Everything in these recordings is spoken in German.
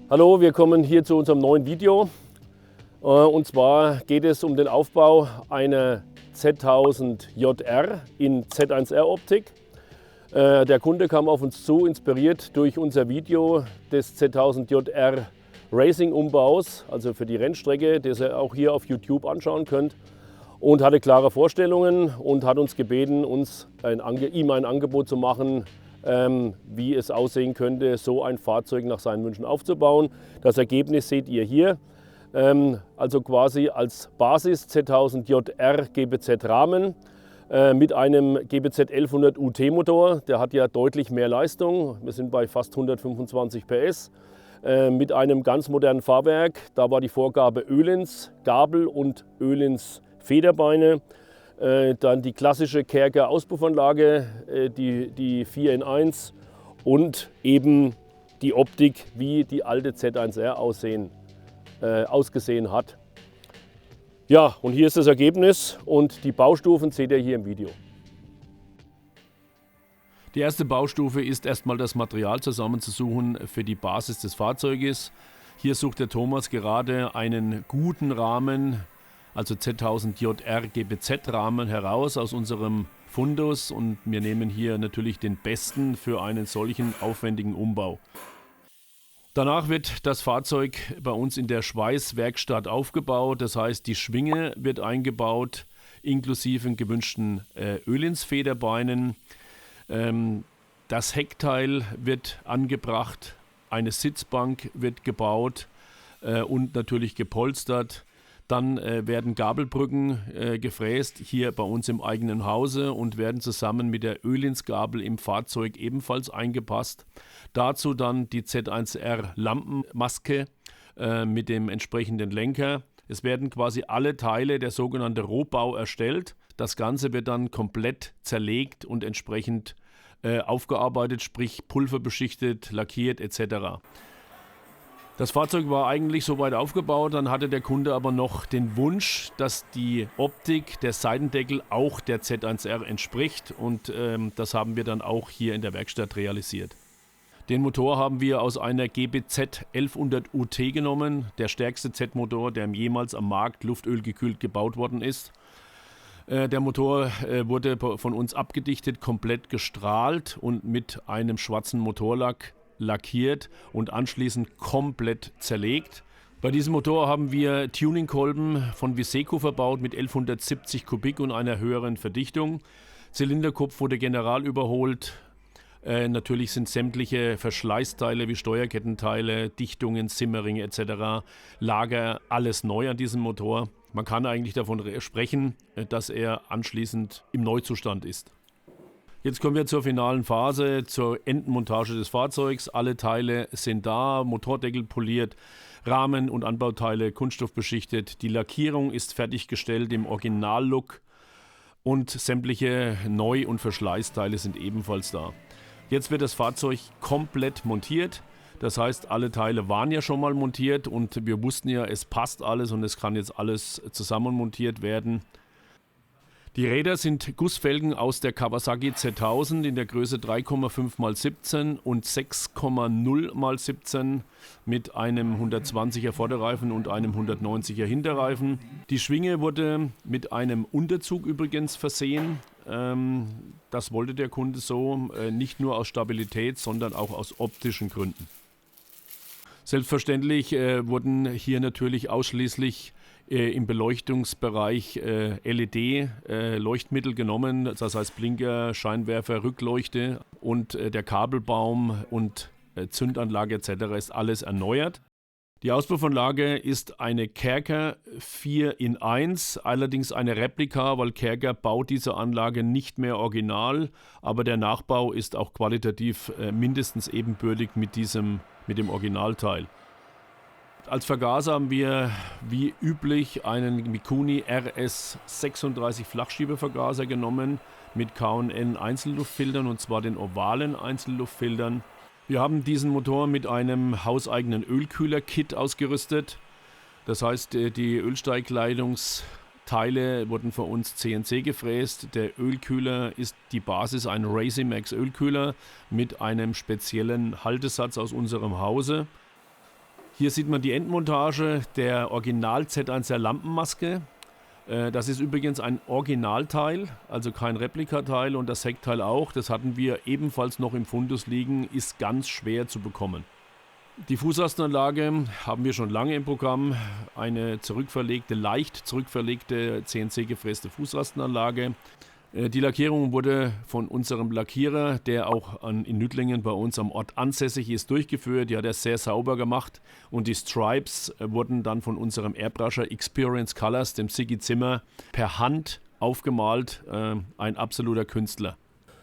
Hallo, wir kommen hier zu unserem neuen Video. Und zwar geht es um den Aufbau einer Z1000JR in Z1R Optik. Der Kunde kam auf uns zu, inspiriert durch unser Video des Z1000JR Racing Umbaus, also für die Rennstrecke, das ihr auch hier auf YouTube anschauen könnt. Und hatte klare Vorstellungen und hat uns gebeten, ihm ein Angebot zu machen, wie es aussehen könnte, so ein Fahrzeug nach seinen Wünschen aufzubauen. Das Ergebnis seht ihr hier. Also quasi als Basis Z1000JR GBZ Rahmen mit einem GBZ 1100 UT Motor. Der hat ja deutlich mehr Leistung. Wir sind bei fast 125 PS. Mit einem ganz modernen Fahrwerk. Da war die Vorgabe Öhlins Gabel und Öhlins Federbeine. Dann die klassische Kerker Auspuffanlage, die 4 in 1 und eben die Optik, wie die alte Z1R ausgesehen hat. Ja, und hier ist das Ergebnis und die Baustufen seht ihr hier im Video. Die erste Baustufe ist erstmal das Material zusammenzusuchen für die Basis des Fahrzeuges. Hier sucht der Thomas gerade einen guten Rahmen, also Z1000JR GBZ Rahmen heraus aus unserem Fundus, und wir nehmen hier natürlich den besten für einen solchen aufwendigen Umbau. Danach wird das Fahrzeug bei uns in der Schweißwerkstatt aufgebaut, das heißt die Schwinge wird eingebaut, inklusive gewünschten Öhlins Federbeinen. Das Heckteil wird angebracht, eine Sitzbank wird gebaut und natürlich gepolstert. Dann werden Gabelbrücken gefräst, hier bei uns im eigenen Hause, und werden zusammen mit der Öhlins-Gabel im Fahrzeug ebenfalls eingepasst. Dazu dann die Z1R Lampenmaske mit dem entsprechenden Lenker. Es werden quasi alle Teile, der sogenannte Rohbau, erstellt. Das Ganze wird dann komplett zerlegt und entsprechend aufgearbeitet, sprich pulverbeschichtet, lackiert etc. Das Fahrzeug war eigentlich soweit aufgebaut, dann hatte der Kunde aber noch den Wunsch, dass die Optik der Seitendeckel auch der Z1R entspricht, und das haben wir dann auch hier in der Werkstatt realisiert. Den Motor haben wir aus einer GBZ 1100 UT genommen, der stärkste Z-Motor, der jemals am Markt luftölgekühlt gebaut worden ist. Der Motor wurde von uns abgedichtet, komplett gestrahlt und mit einem schwarzen Motorlack lackiert und anschließend komplett zerlegt. Bei diesem Motor haben wir Tuningkolben von Viseco verbaut mit 1170 Kubik und einer höheren Verdichtung. Zylinderkopf wurde general überholt. Natürlich sind sämtliche Verschleißteile wie Steuerkettenteile, Dichtungen, Simmering etc., Lager, alles neu an diesem Motor. Man kann eigentlich davon sprechen, dass er anschließend im Neuzustand ist. Jetzt kommen wir zur finalen Phase, zur Endmontage des Fahrzeugs. Alle Teile sind da, Motordeckel poliert, Rahmen und Anbauteile kunststoffbeschichtet. Die Lackierung ist fertiggestellt im Originallook und sämtliche Neu- und Verschleißteile sind ebenfalls da. Jetzt wird das Fahrzeug komplett montiert. Das heißt, alle Teile waren ja schon mal montiert und wir wussten ja, es passt alles und es kann jetzt alles zusammenmontiert werden. Die Räder sind Gussfelgen aus der Kawasaki Z1000 in der Größe 3,5 x 17 und 6,0 x 17 mit einem 120er Vorderreifen und einem 190er Hinterreifen. Die Schwinge wurde mit einem Unterzug übrigens versehen. Das wollte der Kunde so, nicht nur aus Stabilität, sondern auch aus optischen Gründen. Selbstverständlich wurden hier natürlich ausschließlich im Beleuchtungsbereich LED-Leuchtmittel genommen, das heißt Blinker, Scheinwerfer, Rückleuchte, und der Kabelbaum und Zündanlage etc. ist alles erneuert. Die Auspuffanlage ist eine Kerker 4 in 1, allerdings eine Replika, weil Kerker baut diese Anlage nicht mehr original, aber der Nachbau ist auch qualitativ mindestens ebenbürtig mit dem Originalteil. Als Vergaser haben wir wie üblich einen Mikuni RS36 Flachschiebevergaser genommen mit K&N Einzelluftfiltern, und zwar den ovalen Einzelluftfiltern. Wir haben diesen Motor mit einem hauseigenen Ölkühler-Kit ausgerüstet. Das heißt, die Ölsteigleitungsteile wurden von uns CNC gefräst. Der Ölkühler ist die Basis, ein Racimax Ölkühler mit einem speziellen Haltesatz aus unserem Hause. Hier sieht man die Endmontage der Original Z1R Lampenmaske. Das ist übrigens ein Originalteil, also kein Replikateil, und das Heckteil auch. Das hatten wir ebenfalls noch im Fundus liegen, ist ganz schwer zu bekommen. Die Fußrastenanlage haben wir schon lange im Programm. Eine leicht zurückverlegte CNC-gefräste Fußrastenanlage. Die Lackierung wurde von unserem Lackierer, der auch in Nüdlingen bei uns am Ort ansässig ist, durchgeführt. Die hat er sehr sauber gemacht und die Stripes wurden dann von unserem Airbrusher Experience Colors, dem Sigi Zimmer, per Hand aufgemalt. Ein absoluter Künstler.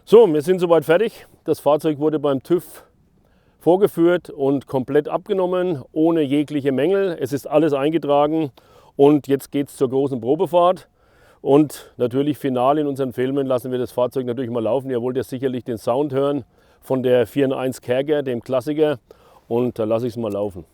So, wir sind soweit fertig. Das Fahrzeug wurde beim TÜV vorgeführt und komplett abgenommen, ohne jegliche Mängel. Es ist alles eingetragen und jetzt geht es zur großen Probefahrt. Und natürlich final in unseren Filmen lassen wir das Fahrzeug natürlich mal laufen. Ihr wollt ja sicherlich den Sound hören von der 4.1 Kerger, dem Klassiker. Und da lasse ich es mal laufen.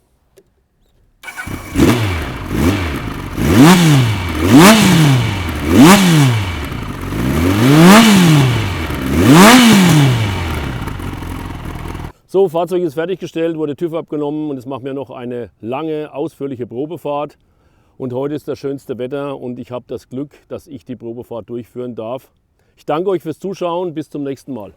So, Fahrzeug ist fertiggestellt, wurde TÜV abgenommen und es macht mir noch eine lange, ausführliche Probefahrt. Und heute ist das schönste Wetter und ich habe das Glück, dass ich die Probefahrt durchführen darf. Ich danke euch fürs Zuschauen, bis zum nächsten Mal.